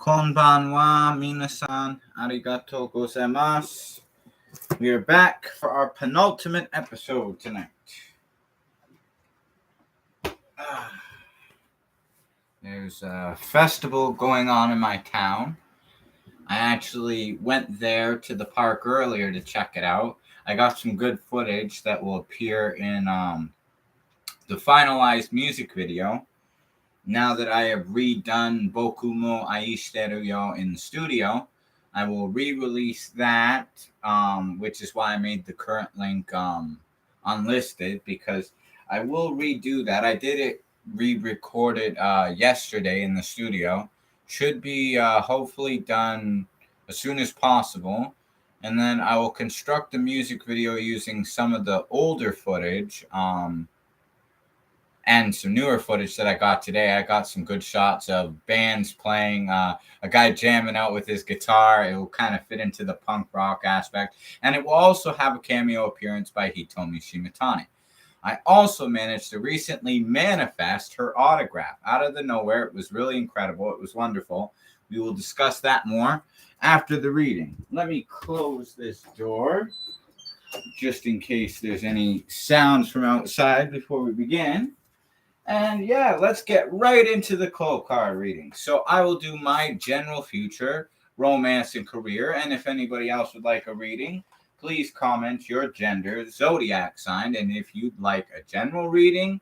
Konbanwa, minasan, arigatou gozaimasu. We are back for our penultimate episode tonight. There's a festival going on in my town. I actually went there to the park earlier to check it out. I got some good footage that will appear in the finalized music video. Now that I have redone Boku Mo AIshiteruyo in the studio, I will re-release that, which is why I made the current link unlisted, because I will redo that. I did it re-recorded yesterday in the studio. Should be hopefully done as soon as possible. And then I will construct the music video using some of the older footage and some newer footage that I got today. I got some good shots of bands playing, a guy jamming out with his guitar. It will kind of fit into the punk rock aspect. And it will also have a cameo appearance by Hitomi Shimatani. I also managed to recently manifest her autograph out of the nowhere. It was really incredible. It was wonderful. We will discuss that more after the reading. Let me close this door just in case there's any sounds from outside before we begin. And yeah, let's get right into the Clow card reading. So I will do my general future, romance, and career. And if anybody else would like a reading, please comment your gender, zodiac sign, and if you'd like a general reading,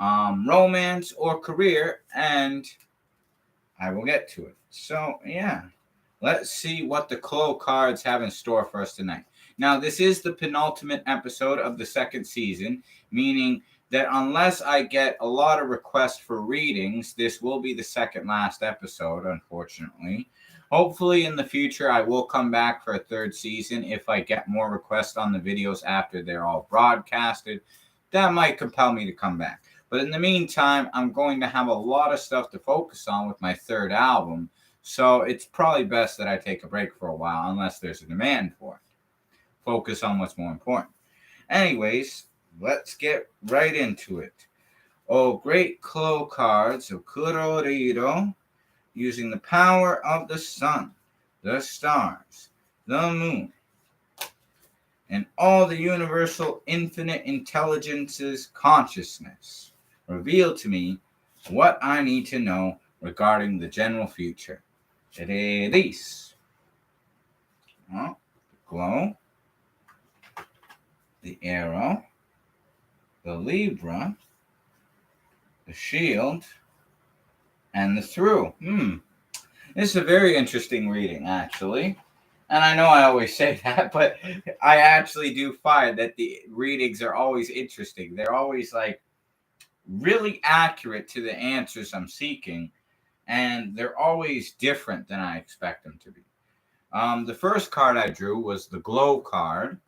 romance, or career, and I will get to it. So yeah, let's see what the Clow cards have in store for us tonight. Now, this is the penultimate episode of the second season, meaning that unless I get a lot of requests for readings, this will be the second last episode, unfortunately. Hopefully in the future, I will come back for a third season if I get more requests on the videos after they're all broadcasted. That might compel me to come back. But in the meantime, I'm going to have a lot of stuff to focus on with my third album. So it's probably best that I take a break for a while unless there's a demand for it. Focus on what's more important. Anyways, let's get right into it. Oh, great Clow cards of Kuroriro, using the power of the sun, the stars, the moon, and all the universal infinite intelligence's consciousness. Reveal to me what I need to know regarding the general future. Release. The Clow, the arrow, the Libra, the shield, and the through. This is a very interesting reading, actually. And I know I always say that, but I actually do find that the readings are always interesting. They're always like really accurate to the answers I'm seeking, and they're always different than I expect them to be. The first card I drew was the Glow card,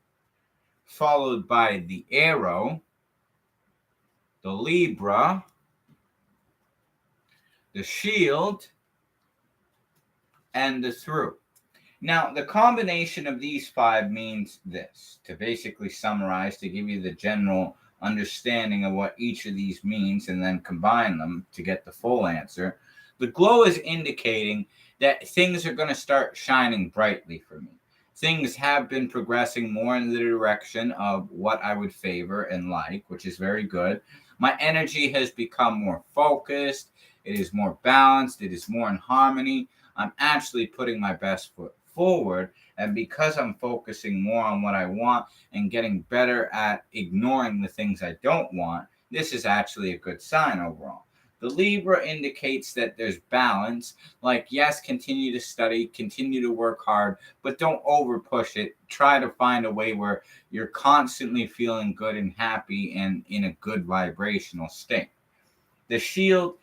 followed by the arrow, the Libra, the shield, and the through. Now, the combination of these five means this, to basically summarize, to give you the general understanding of what each of these means and then combine them to get the full answer. The Glow is indicating that things are going to start shining brightly for me. Things have been progressing more in the direction of what I would favor and like, which is very good. My energy has become more focused. It is more balanced. It is more in harmony. I'm actually putting my best foot forward. And because I'm focusing more on what I want and getting better at ignoring the things I don't want, this is actually a good sign overall. The Libra indicates that there's balance. Like, yes, continue to study, continue to work hard, but don't over push it. Try to find a way where you're constantly feeling good and happy and in a good vibrational state. The shield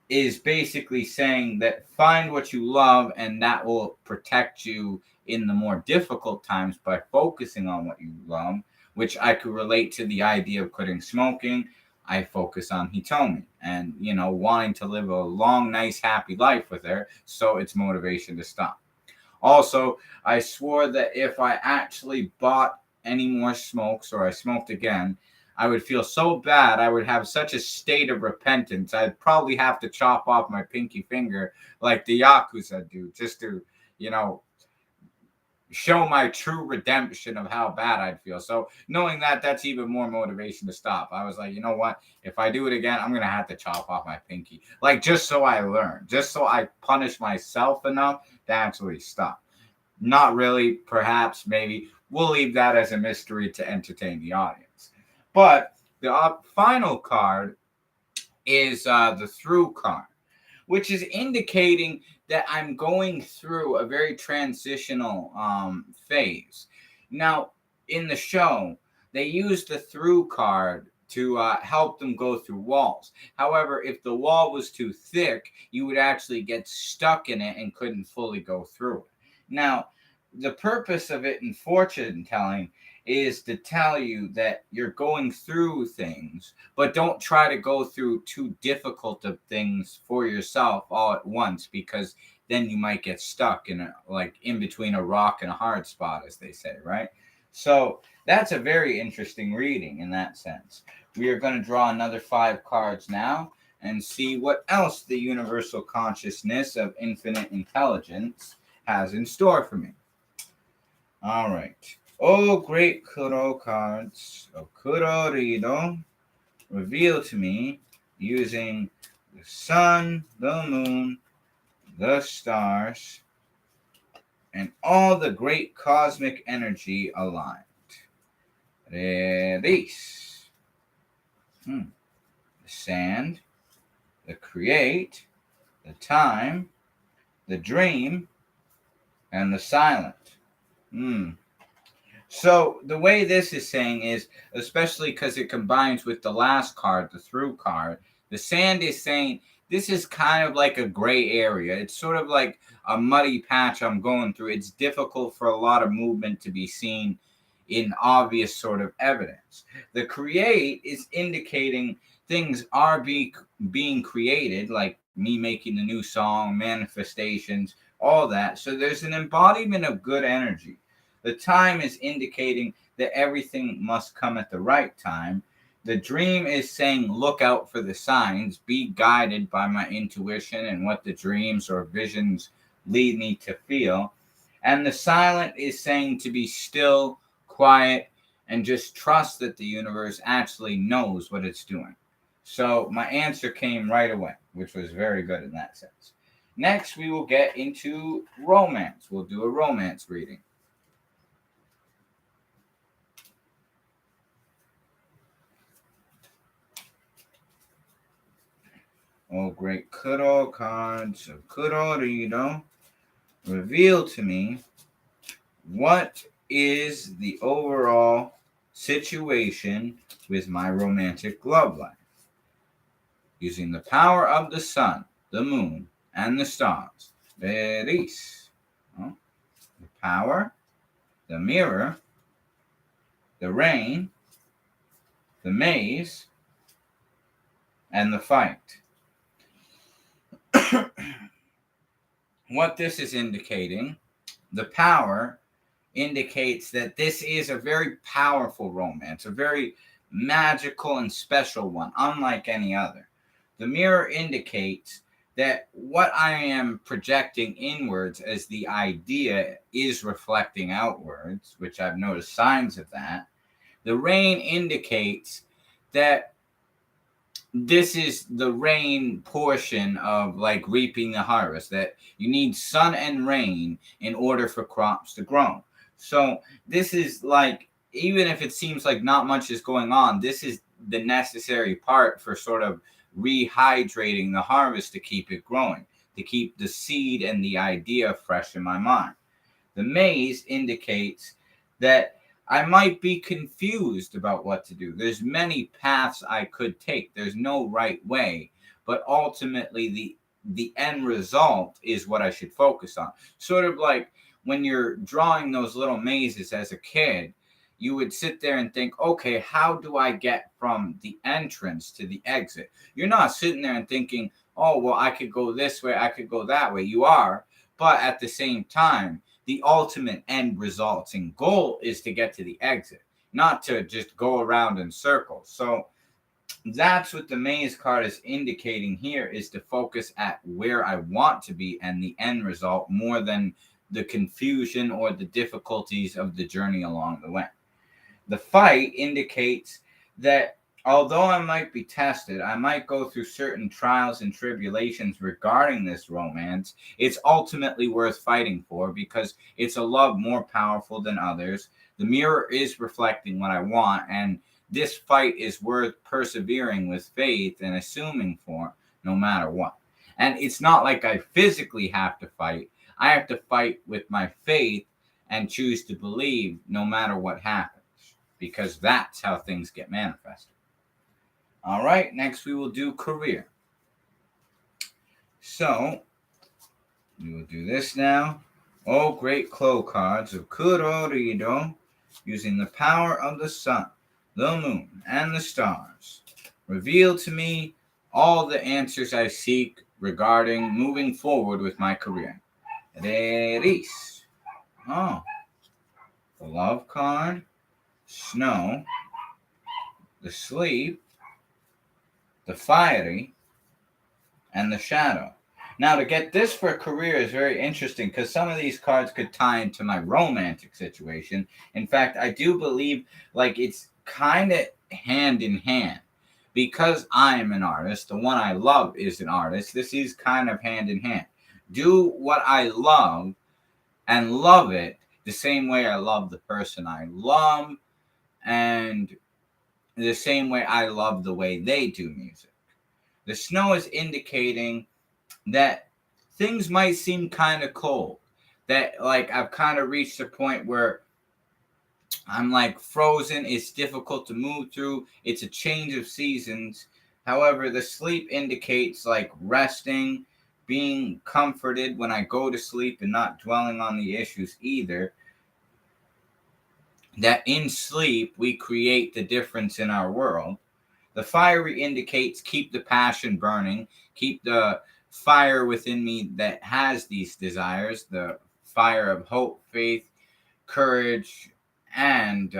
is basically saying that find what you love, and that will protect you in the more difficult times by focusing on what you love, which I could relate to the idea of quitting smoking. I focus on Hitomi and, wanting to live a long, nice, happy life with her. So it's motivation to stop. Also, I swore that if I actually bought any more smokes or I smoked again, I would feel so bad. I would have such a state of repentance. I'd probably have to chop off my pinky finger like the Yakuza do, just to, you know, show my true redemption of how bad I'd feel. So knowing that, that's even more motivation to stop. I was like, you know what? If I do it again, I'm going to have to chop off my pinky. Like, just so I learn, just so I punish myself enough to actually stop. Not really, perhaps, maybe. We'll leave that as a mystery to entertain the audience. But the final card is the through card, which is indicating that I'm going through a very transitional phase. Now, in the show, they use the through card to help them go through walls. However, if the wall was too thick, you would actually get stuck in it and couldn't fully go through it. Now, the purpose of it in fortune telling is to tell you that you're going through things, but don't try to go through too difficult of things for yourself all at once, because then you might get stuck in between a rock and a hard spot, as they say, right? So that's a very interesting reading in that sense. We are going to draw another 5 cards now and see what else the universal consciousness of infinite intelligence has in store for me. All right. Oh, great Kuro cards of Kurorido, reveal to me using the sun, the moon, the stars, and all the great cosmic energy aligned. Release. The sand, the create, the time, the dream, and the silent. So the way this is saying is, especially because it combines with the last card, the through card, the sand is saying this is kind of like a gray area. It's sort of like a muddy patch I'm going through. It's difficult for a lot of movement to be seen in obvious sort of evidence. The create is indicating things are being created, like me making a new song, manifestations, all that. So there's an embodiment of good energy. The time is indicating that everything must come at the right time. The dream is saying, look out for the signs, be guided by my intuition and what the dreams or visions lead me to feel. And the silent is saying to be still, quiet, and just trust that the universe actually knows what it's doing. So my answer came right away, which was very good in that sense. Next, we will get into romance. We'll do a romance reading. Oh, great Kuro cards of Kurorido, reveal to me what is the overall situation with my romantic love life. Using the power of the sun, the moon, and the stars. Veris. The power, the mirror, the rain, the maze, and the fight. What this is indicating, the power indicates that this is a very powerful romance, a very magical and special one, unlike any other. The mirror indicates that what I am projecting inwards as the idea is reflecting outwards, which I've noticed signs of that. The rain indicates that this is the rain portion of like reaping the harvest, that you need sun and rain in order for crops to grow. So this is like, even if it seems like not much is going on, this is the necessary part for sort of rehydrating the harvest to keep it growing, to keep the seed and the idea fresh in my mind. The maze indicates that I might be confused about what to do. There's many paths I could take. There's no right way, but ultimately the end result is what I should focus on. Sort of like when you're drawing those little mazes as a kid, you would sit there and think, okay, how do I get from the entrance to the exit? You're not sitting there and thinking, oh, well, I could go this way, I could go that way. You are, but at the same time, the ultimate end results and goal is to get to the exit. not to just go around in circles. So that's what the maze card is indicating here, is to focus at where I want to be and the end result more than the confusion or the difficulties of the journey along the way. The fight indicates that although I might be tested, I might go through certain trials and tribulations regarding this romance, it's ultimately worth fighting for because it's a love more powerful than others. The mirror is reflecting what I want, and this fight is worth persevering with faith and assuming for no matter what. And it's not like I physically have to fight. I have to fight with my faith and choose to believe no matter what happens, because that's how things get manifested. All right, next we will do career. So, we will do this now. Oh, great Clow cards of Kurorido, using the power of the sun, the moon, and the stars. Reveal to me all the answers I seek regarding moving forward with my career. Reris. Oh, the love card, snow, the sleep, the fiery, and the shadow. Now, to get this for a career is very interesting because some of these cards could tie into my romantic situation. In fact, I do believe like it's kind of hand in hand. Because I am an artist, the one I love is an artist, this is kind of hand in hand. Do what I love and love it the same way I love the person I love, and the same way I love the way they do music. The snow is indicating that things might seem kind of cold. That like I've kind of reached a point where I'm like frozen. It's difficult to move through. It's a change of seasons. However, the sleep indicates like resting, being comforted when I go to sleep and not dwelling on the issues either. That in sleep, we create the difference in our world. The fiery indicates keep the passion burning, keep the fire within me that has these desires, the fire of hope, faith, courage, and,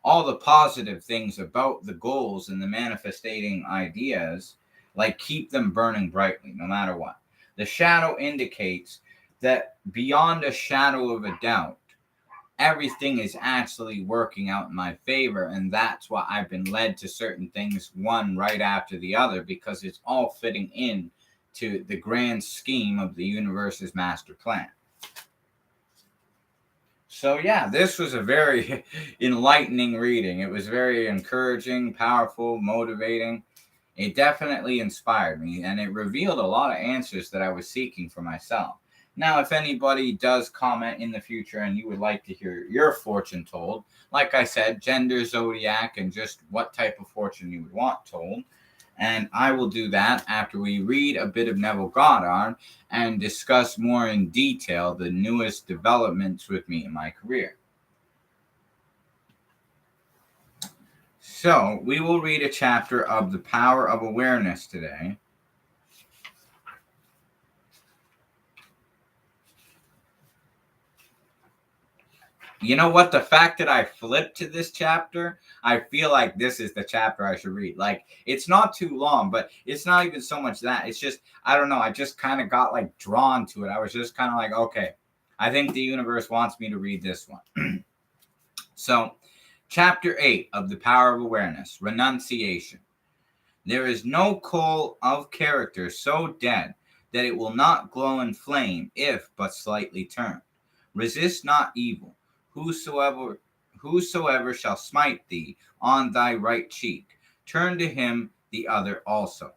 all the positive things about the goals and the manifesting ideas, like keep them burning brightly no matter what. The shadow indicates that beyond a shadow of a doubt, everything is actually working out in my favor, and that's why I've been led to certain things one right after the other, because it's all fitting in to the grand scheme of the universe's master plan. So yeah, this was a very enlightening reading. It was very encouraging, powerful, motivating. It definitely inspired me, and it revealed a lot of answers that I was seeking for myself. Now, if anybody does comment in the future and you would like to hear your fortune told, like I said, gender, zodiac, and just what type of fortune you would want told. And I will do that after we read a bit of Neville Goddard and discuss more in detail the newest developments with me in my career. So, we will read a chapter of The Power of Awareness today. You know what? The fact that I flipped to this chapter, I feel like this is the chapter I should read. Like, it's not too long, but it's not even so much that. It's just, I don't know. I just kind of got like drawn to it. I was just kind of like, okay, I think the universe wants me to read this one. So, chapter 8 of The Power of Awareness, Renunciation. There is no coal of character so dead that it will not glow and flame if but slightly turned. Resist not evil. Whosoever shall smite thee on thy right cheek, turn to him the other also.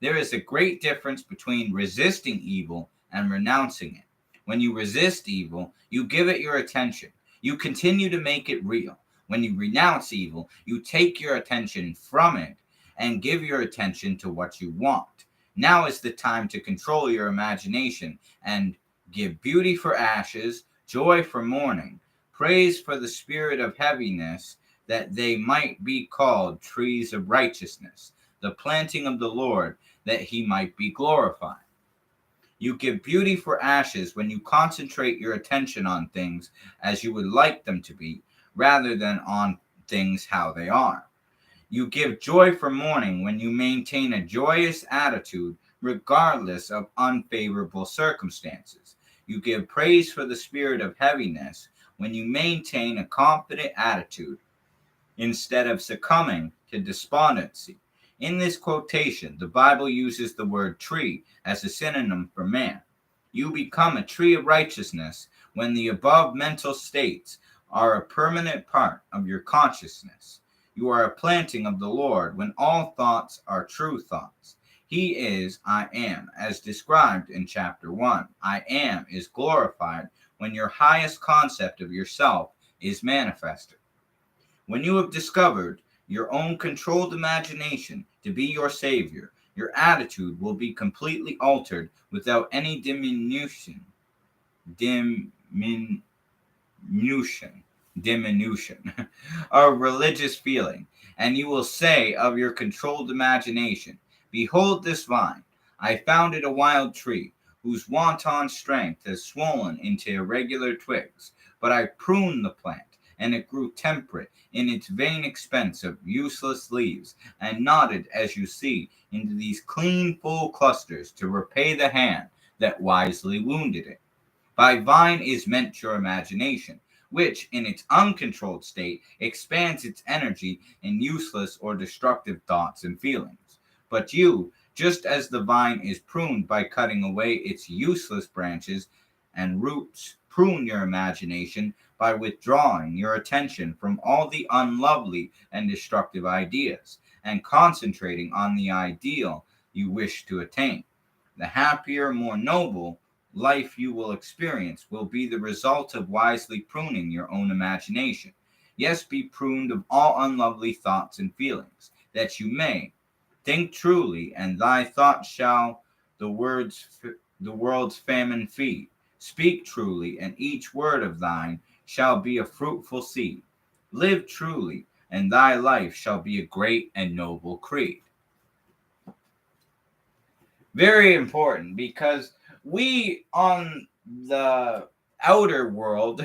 There is a great difference between resisting evil and renouncing it. When you resist evil, you give it your attention. You continue to make it real. When you renounce evil, you take your attention from it and give your attention to what you want. Now is the time to control your imagination and give beauty for ashes, joy for mourning, praise for the spirit of heaviness, that they might be called trees of righteousness, the planting of the Lord, that he might be glorified. You give beauty for ashes when you concentrate your attention on things as you would like them to be, rather than on things how they are. You give joy for mourning when you maintain a joyous attitude regardless of unfavorable circumstances. You give praise for the spirit of heaviness when you maintain a confident attitude instead of succumbing to despondency. In this quotation, the Bible uses the word tree as a synonym for man. You become a tree of righteousness when the above mental states are a permanent part of your consciousness. You are a planting of the Lord when all thoughts are true thoughts. He is I am, as described in chapter 1. I am is glorified when your highest concept of yourself is manifested. When you have discovered your own controlled imagination to be your savior, your attitude will be completely altered without any diminution of religious feeling, and you will say of your controlled imagination, behold this vine, I founded a wild tree, whose wanton strength has swollen into irregular twigs, but I pruned the plant, and it grew temperate in its vain expense of useless leaves, and nodded, as you see, into these clean full clusters to repay the hand that wisely wounded it. By vine is meant your imagination, which, in its uncontrolled state, expands its energy in useless or destructive thoughts and feelings. But you, just as the vine is pruned by cutting away its useless branches and roots, prune your imagination by withdrawing your attention from all the unlovely and destructive ideas and concentrating on the ideal you wish to attain. The happier, more noble life you will experience will be the result of wisely pruning your own imagination. Yes, be pruned of all unlovely thoughts and feelings, that you may think truly, and thy thoughts shall the world's famine feed. Speak truly, and each word of thine shall be a fruitful seed. Live truly, and thy life shall be a great and noble creed. Very important, because we on the outer world,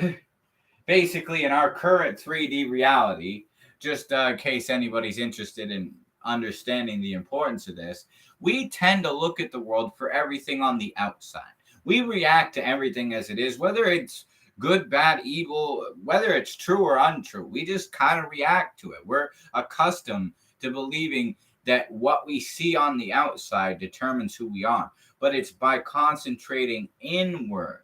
basically in our current 3D reality, just in case anybody's interested in understanding the importance of this, we tend to look at the world for everything on the outside. We react to everything as it is, whether it's good, bad, evil, whether it's true or untrue. We just kind of react to it. We're accustomed to believing that what we see on the outside determines who we are. But it's by concentrating inward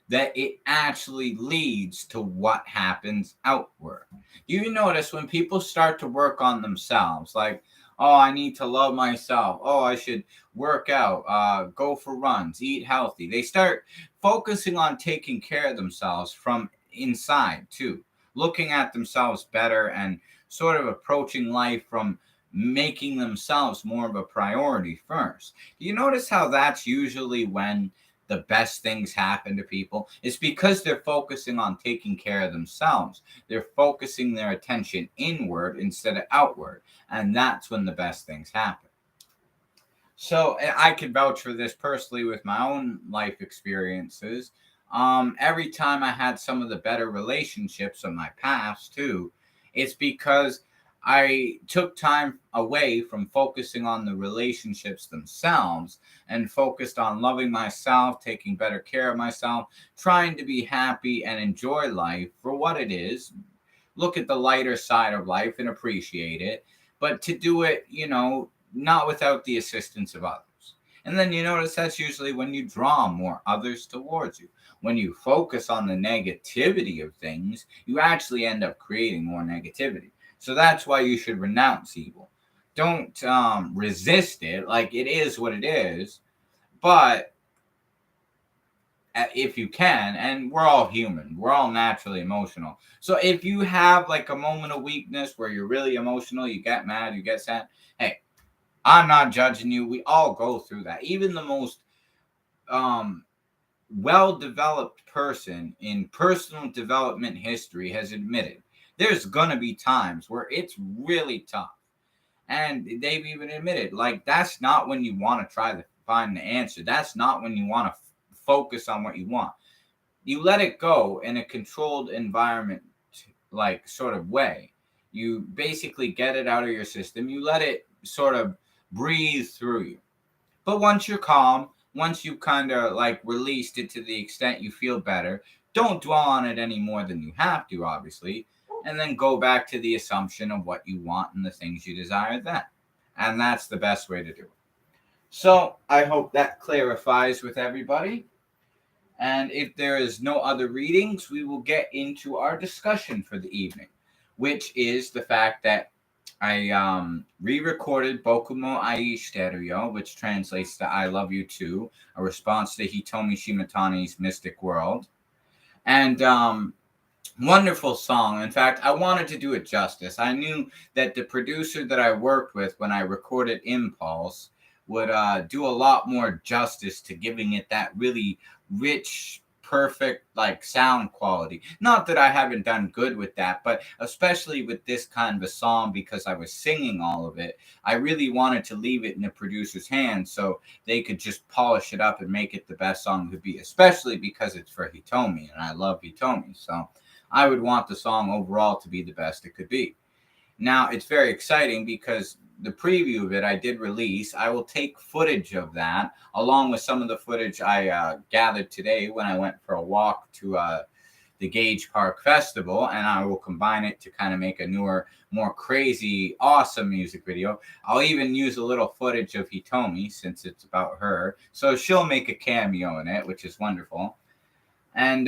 that it actually leads to what happens outward. You notice when people start to work on themselves, like, oh, I need to love myself. Oh, I should work out, go for runs, eat healthy. They start focusing on taking care of themselves from inside too, looking at themselves better and sort of approaching life from making themselves more of a priority first. Do you notice how that's usually when the best things happen to people? It's because they're focusing on taking care of themselves. They're focusing their attention inward instead of outward. And that's when the best things happen. So I can vouch for this personally with my own life experiences. Every time I had some of the better relationships of my past too, it's because I took time away from focusing on the relationships themselves and focused on loving myself, taking better care of myself, trying to be happy and enjoy life for what it is. Look at the lighter side of life and appreciate it, but to do it, not without the assistance of others. And then you notice that's usually when you draw more others towards you. When you focus on the negativity of things, you actually end up creating more negativity. So that's why you should renounce evil. Don't resist it. Like, it is what it is. But if you can, and we're all human, we're all naturally emotional. So if you have like a moment of weakness where you're really emotional, you get mad, you get sad, hey, I'm not judging you. We all go through that. Even the most well-developed person in personal development history has admitted there's gonna be times where it's really tough. And they've even admitted, like, that's not when you want to try the find the answer. That's not when you want to focus on what you want. You let it go in a controlled environment, like sort of way. You basically get it out of your system. You let it sort of breathe through you. But once you're calm, once you kind of like released it to the extent you feel better, don't dwell on it any more than you have to, obviously, and then go back to the assumption of what you want and the things you desire then. And that's the best way to do it. So I hope that clarifies with everybody. And if there is no other readings, we will get into our discussion for the evening, which is the fact that I re-recorded Boku Mo AIshiteruyo, which translates to I Love You Too, a response to Hitomi Shimatani's Mystic World. And wonderful song. In fact, I wanted to do it justice. I knew that the producer that I worked with when I recorded Impulse would do a lot more justice to giving it that really rich, perfect like sound quality. Not that I haven't done good with that, but especially with this kind of a song, because I was singing all of it, I really wanted to leave it in the producer's hands so they could just polish it up and make it the best song it could be, especially because it's for Hitomi and I love Hitomi. So I would want the song overall to be the best it could be. Now, it's very exciting because the preview of it I did release. I will take footage of that along with some of the footage I gathered today when I went for a walk to the Gage Park Festival, and I will combine it to kind of make a newer, more crazy, awesome music video. I'll even use a little footage of Hitomi since it's about her. So she'll make a cameo in it, which is wonderful. And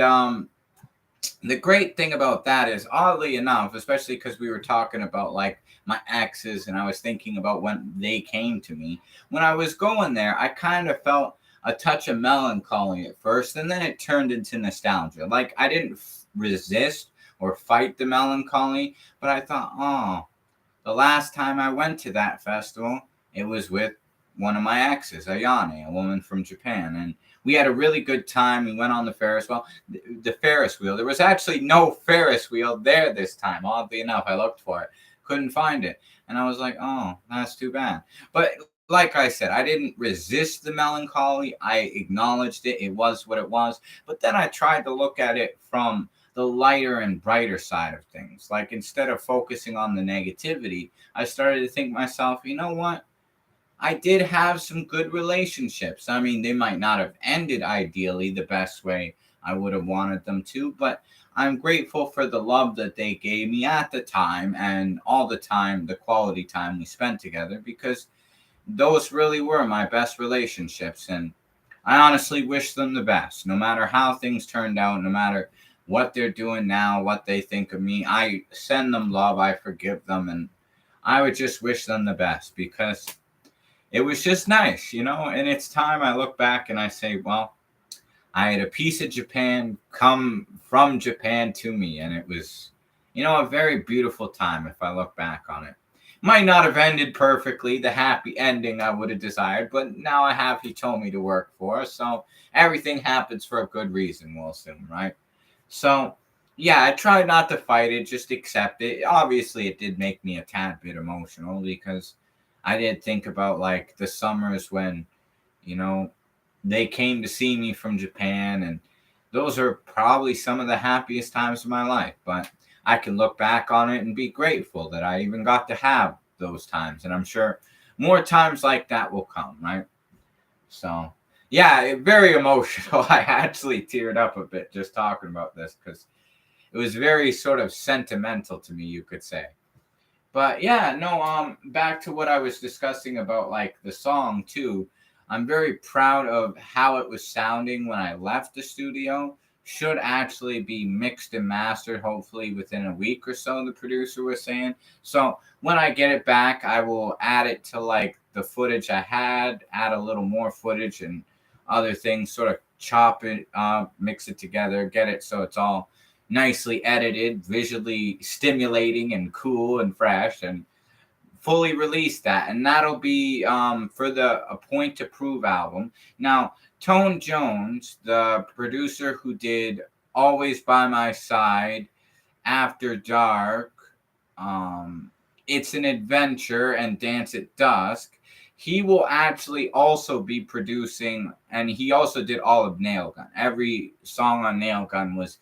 the great thing about that is, oddly enough, especially because we were talking about like my exes and I was thinking about when they came to me, when I was going there, I kind of felt a touch of melancholy at first, and then it turned into nostalgia. Like I didn't resist or fight the melancholy, but I thought, oh, the last time I went to that festival, it was with one of my exes, Ayane, a woman from Japan, and we had a really good time. We went on the Ferris wheel. The Ferris wheel. There was actually no Ferris wheel there this time. Oddly enough, I looked for it, couldn't find it, and I was like, "Oh, that's too bad." But like I said, I didn't resist the melancholy. I acknowledged it. It was what it was. But then I tried to look at it from the lighter and brighter side of things. Like instead of focusing on the negativity, I started to think to myself, you know what? I did have some good relationships. I mean, they might not have ended ideally the best way I would have wanted them to, but I'm grateful for the love that they gave me at the time and all the time, the quality time we spent together, because those really were my best relationships. And I honestly wish them the best, no matter how things turned out, no matter what they're doing now, what they think of me. I send them love, I forgive them, and I would just wish them the best because it was just nice, you know. And it's time I look back and I say, well, I had a piece of Japan come from Japan to me, and it was, you know, a very beautiful time if I look back on it. Might not have ended perfectly, the happy ending I would have desired, but now I have Hitomi to work for, so everything happens for a good reason, we'll assume, right? So, yeah, I tried not to fight it, just accept it. Obviously, it did make me a tad bit emotional because I did think about like the summers when, you know, they came to see me from Japan, and those are probably some of the happiest times of my life. But I can look back on it and be grateful that I even got to have those times, and I'm sure more times like that will come, right? So, yeah, very emotional. I actually teared up a bit just talking about this because it was very sort of sentimental to me, you could say. But yeah, no, back to what I was discussing about like the song too. I'm very proud of how it was sounding when I left the studio. Should actually be mixed and mastered hopefully within a week or so, the producer was saying. So when I get it back, I will add it to like the footage I had, add a little more footage and other things, sort of chop it up, mix it together, get it so it's all nicely edited, visually stimulating and cool and fresh, and fully release that. And that'll be for the A Point to Prove album. Now, Tone Jones, the producer who did Always by My Side, After Dark, It's an Adventure, and Dance at Dusk, he will actually also be producing, and he also did all of Nail Gun. Every song on Nail Gun was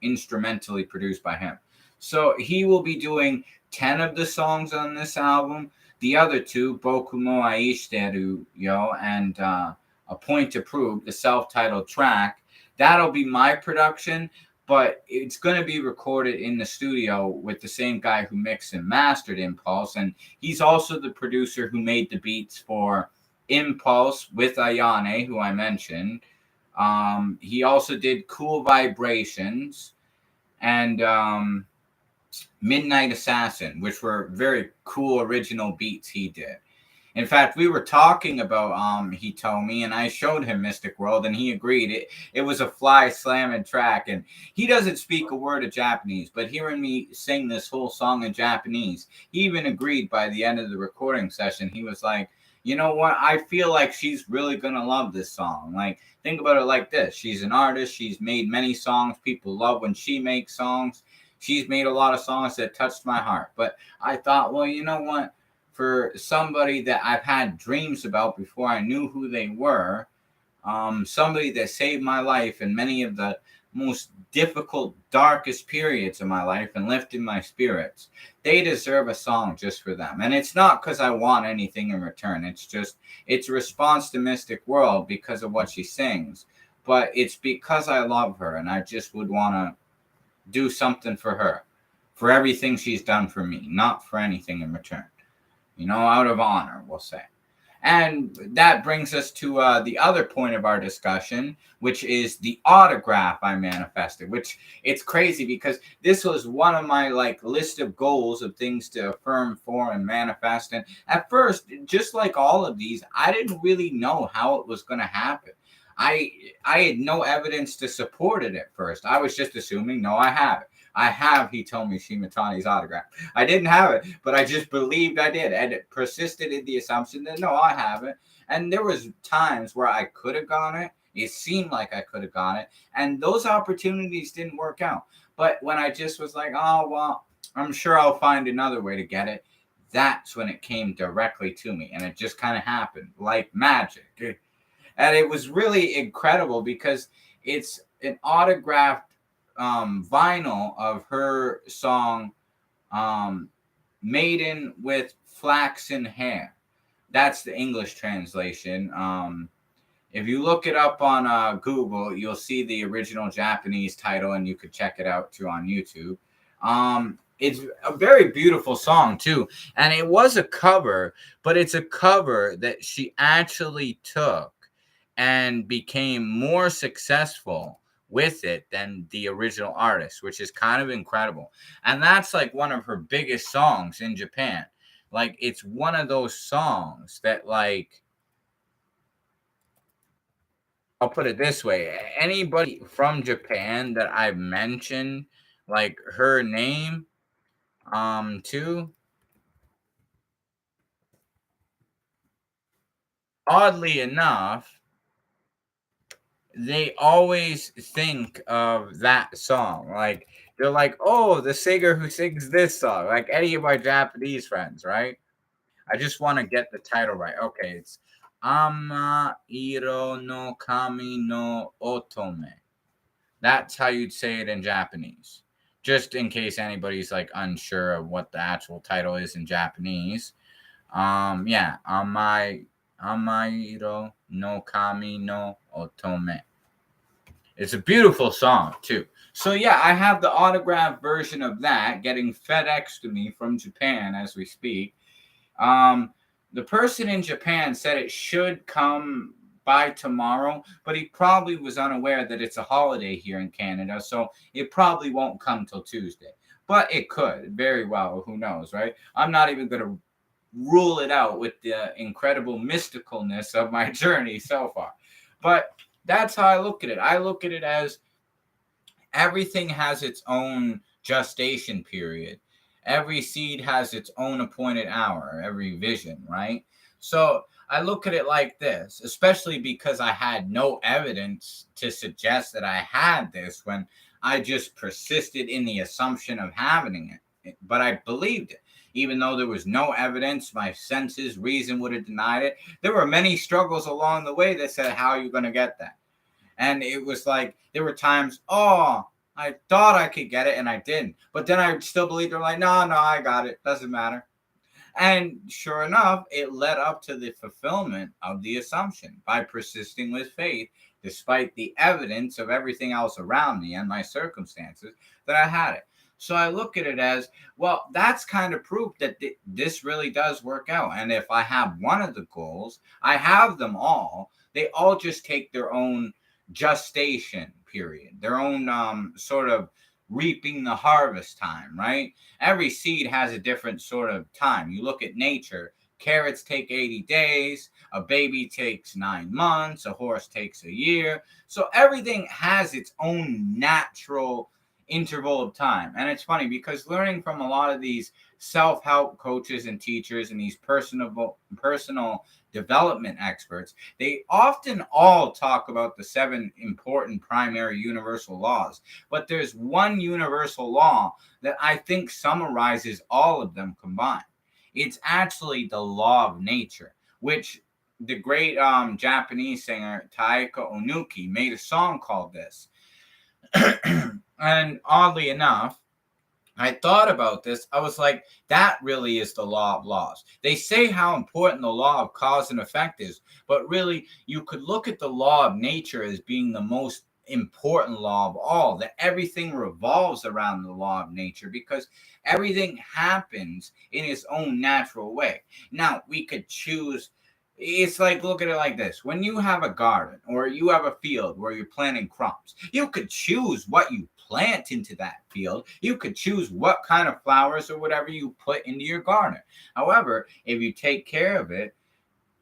instrumentally produced by him. So he will be doing 10 of the songs on this album. The other two, Boku Mo AIshiteruyo and A Point to Prove, the self-titled track, that'll be my production, but it's going to be recorded in the studio with the same guy who mixed and mastered Impulse, and he's also the producer who made the beats for Impulse with Ayane, who I mentioned. He also did Cool Vibrations and Midnight Assassin, which were very cool original beats he did. In fact, we were talking about Hitomi, and I showed him Mystic World, and he agreed. It was a fly slamming track, and he doesn't speak a word of Japanese, but hearing me sing this whole song in Japanese, he even agreed by the end of the recording session. He was like, you know what? I feel like she's really going to love this song. Like, think about it like this. She's an artist. She's made many songs. People love when she makes songs. She's made a lot of songs that touched my heart. But I thought, well, you know what? For somebody that I've had dreams about before I knew who they were, somebody that saved my life in many of the most difficult, darkest periods of my life and lifted my spirits, they deserve a song just for them. And it's not because I want anything in return. It's a response to Mystic World because of what she sings. But it's because I love her and I just would want to do something for her, for everything she's done for me, not for anything in return. Out of honor, we'll say. And that brings us to the other point of our discussion, which is the autograph I manifested, which it's crazy because this was one of my list of goals of things to affirm for and manifest. And at first, just like all of these, I didn't really know how it was going to happen. I had no evidence to support it at first. I was just assuming, no, I have it. I have Hitomi Shimatani's autograph. I didn't have it, but I just believed I did, and it persisted in the assumption that no, I have it. And there was times where I could have gone it. It seemed like I could have gone it, and those opportunities didn't work out. But when I just was like, oh well, I'm sure I'll find another way to get it, that's when it came directly to me, and it just kind of happened like magic. And it was really incredible because it's an autographed vinyl of her song Maiden with Flaxen Hair. That's the English translation. If you look it up on Google, you'll see the original Japanese title, and you could check it out too on YouTube. It's a very beautiful song too, and it was a cover, but it's a cover that she actually took and became more successful with it than the original artist, which is kind of incredible. And that's one of her biggest songs in Japan. It's one of those songs that I'll put it this way, anybody from Japan that I've mentioned her name to, oddly enough, they always think of that song. They're like, oh, the singer who sings this song. Like any of my Japanese friends, right? I just want to get the title right. Okay, it's Ama Iro no Kami no Otome. That's how you'd say it in Japanese. Just in case anybody's unsure of what the actual title is in Japanese. Yeah, Amairo no Kami no Otome. It's a beautiful song too. So yeah, I have the autographed version of that getting FedEx to me from Japan as we speak. The person in Japan said it should come by tomorrow, but he probably was unaware that it's a holiday here in Canada, so it probably won't come till Tuesday. But it could very well. Who knows, right? I'm not even going to rule it out with the incredible mysticalness of my journey so far. But that's how I look at it. I look at it as everything has its own gestation period. Every seed has its own appointed hour, every vision, right? So I look at it like this, especially because I had no evidence to suggest that I had this when I just persisted in the assumption of having it. But I believed it. even though there was no evidence, my senses, reason would have denied it. There were many struggles along the way that said, how are you going to get that? And it was like, there were times, oh, I thought I could get it and I didn't. But then I still believed they're like, no, I got it. Doesn't matter. And sure enough, it led up to the fulfillment of the assumption by persisting with faith, despite the evidence of everything else around me and my circumstances, that I had it. So I look at it as, well, that's kind of proof that this really does work out. And if I have one of the goals, I have them all. They all just take their own gestation period, their own sort of reaping the harvest time, right? Every seed has a different sort of time. You look at nature, carrots take 80 days, a baby takes 9 months, a horse takes a year. So everything has its own natural interval of time. And it's funny because learning from a lot of these self-help coaches and teachers and these personal development experts, they often all talk about the 7 important primary universal laws. But there's one universal law that I think summarizes all of them combined. It's actually the law of nature, which the great Japanese singer Taika Onuki made a song called this. And oddly enough, I thought about this. I was like, that really is the law of laws. They say how important the law of cause and effect is, but really, you could look at the law of nature as being the most important law of all, that everything revolves around the law of nature because everything happens in its own natural way. Now, we could choose. It's like, look at it like this. When you have a garden or you have a field where you're planting crops, you could choose what you plant into that field. You could choose what kind of flowers or whatever you put into your garden. However, if you take care of it,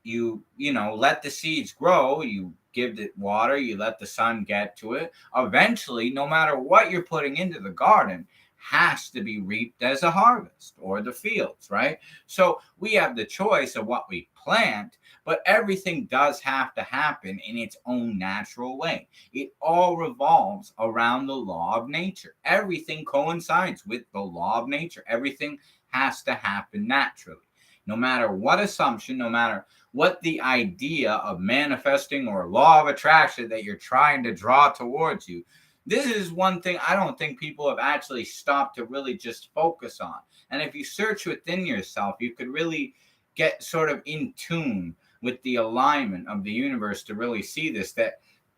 you let the seeds grow, you give it water, you let the sun get to it. Eventually, no matter what you're putting into the garden, has to be reaped as a harvest, or the fields, right? So we have the choice of what we plant, but everything does have to happen in its own natural way. It all revolves around the law of nature. Everything coincides with the law of nature. Everything has to happen naturally. No matter what assumption, no matter what the idea of manifesting or law of attraction that you're trying to draw towards you, this is one thing I don't think people have actually stopped to really just focus on. And if you search within yourself, you could really get sort of in tune with the alignment of the universe to really see this, that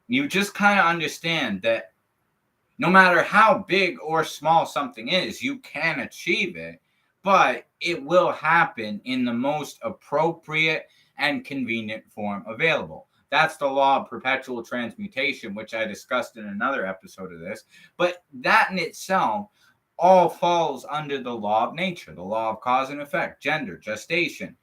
you just kind of understand that no matter how big or small something is, you can achieve it, but it will happen in the most appropriate and convenient form available. That's the law of perpetual transmutation, which I discussed in another episode of this. But that in itself all falls under the law of nature, the law of cause and effect, gender, gestation,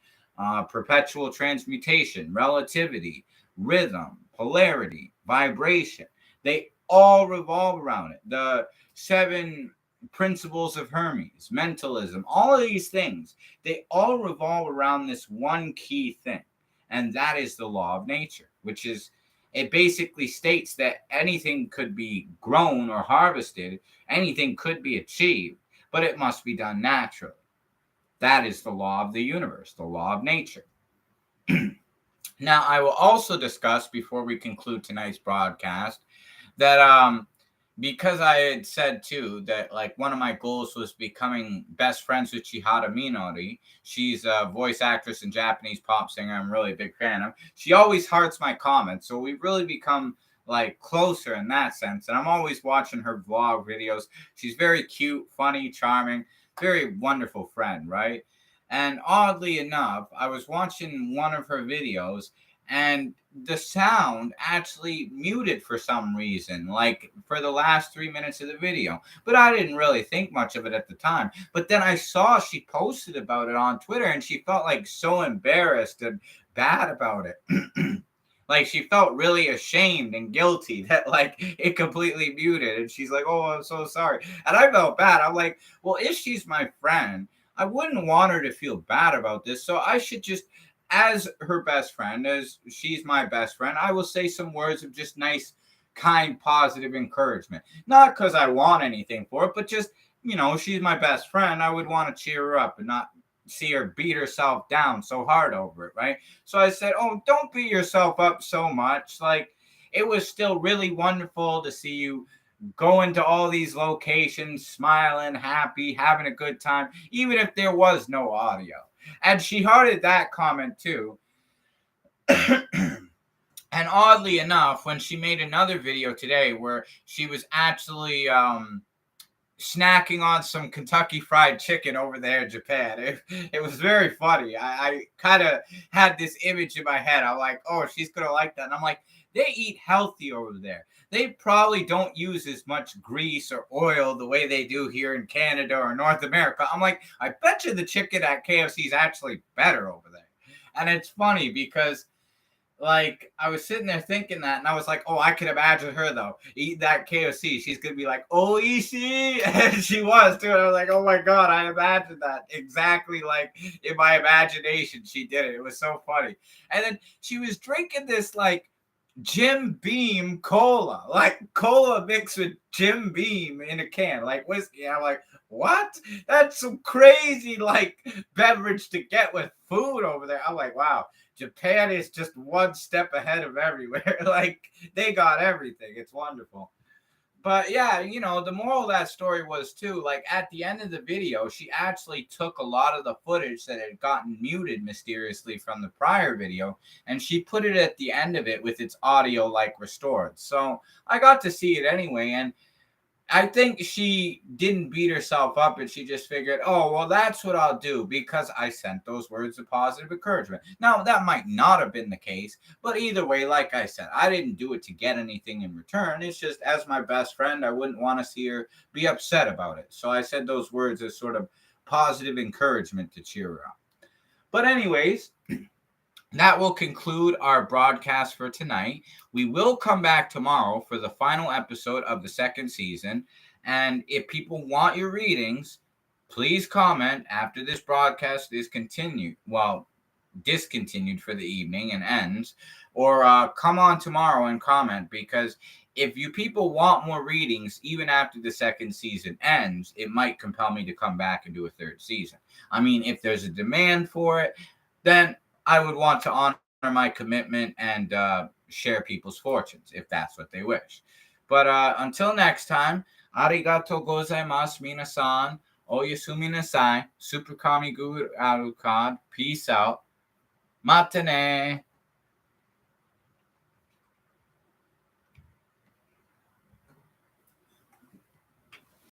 perpetual transmutation, relativity, rhythm, polarity, vibration. They all revolve around it. The 7 principles of Hermes, mentalism, all of these things, they all revolve around this one key thing. And that is the law of nature, which is, it basically states that anything could be grown or harvested, anything could be achieved, but it must be done naturally. That is the law of the universe, the law of nature. Now, I will also discuss, before we conclude tonight's broadcast, that because I had said too that like one of my goals was becoming best friends with Chihara Minori. She's a voice actress and Japanese pop singer I'm really a big fan of. She always hearts my comments, so we've really become like closer in that sense. And I'm always watching her vlog videos. She's very cute, funny, charming, very wonderful friend, right? And oddly enough, I was watching one of her videos and the sound actually muted for some reason, like for the last 3 minutes of the video. But I didn't really think much of it at the time. But then I saw she posted about it on Twitter and she felt like so embarrassed and bad about it. Like she felt really ashamed and guilty that like it completely muted. And she's like, oh, I'm so sorry. And I felt bad. I'm like, well, if she's my friend, I wouldn't want her to feel bad about this. So I should just, as her best friend, as she's my best friend, I will say some words of just nice, kind, positive encouragement. Not because I want anything for it, but just, she's my best friend. I would want to cheer her up and not see her beat herself down so hard over it, right? So I said, oh, don't beat yourself up so much. Like, it was still really wonderful to see you going to all these locations, smiling, happy, having a good time, even if there was no audio. And she hearted that comment too. And oddly enough, when she made another video today where she was actually snacking on some Kentucky Fried Chicken over there in Japan, it was very funny. I kind of had this image in my head. I'm like, oh, she's going to like that. And I'm like, they eat healthy over there. They probably don't use as much grease or oil the way they do here in Canada or North America. I'm like, I bet you the chicken at KFC is actually better over there. And it's funny because, like, I was sitting there thinking that, and I was like, oh, I could imagine her, though, eat that KFC. She's going to be like, oh, Ishi. And she was, too. And I was like, oh, my God, I imagined that exactly like in my imagination. She did it. It was so funny. And then she was drinking this, like, Jim Beam cola, like cola mixed with Jim Beam in a can, like whiskey. I'm like, what? That's some crazy, like, beverage to get with food over there. I'm like, wow. Japan is just one step ahead of everywhere. Like, they got everything. It's wonderful. But yeah, the moral of that story was too, like, at the end of the video, she actually took a lot of the footage that had gotten muted mysteriously from the prior video, and she put it at the end of it with its audio, like, restored. So I got to see it anyway, and I think she didn't beat herself up, and she just figured, oh, well, that's what I'll do because I sent those words of positive encouragement. Now, that might not have been the case, but either way, like I said, I didn't do it to get anything in return. It's just, as my best friend, I wouldn't want to see her be upset about it. So I said those words as sort of positive encouragement to cheer her up. But anyways, that will conclude our broadcast for tonight. We will come back tomorrow for the final episode of the second season. And if people want your readings, please comment after this broadcast is discontinued for the evening and ends, or come on tomorrow and comment, because if you people want more readings even after the second season ends, it might compel me to come back and do a third season. I mean, if there's a demand for it, then I would want to honor my commitment and share people's fortunes if that's what they wish. But until next time, arigato gozaimasu minasan, oyasumi nasai, super kami gu Alucard, peace out, mata ne.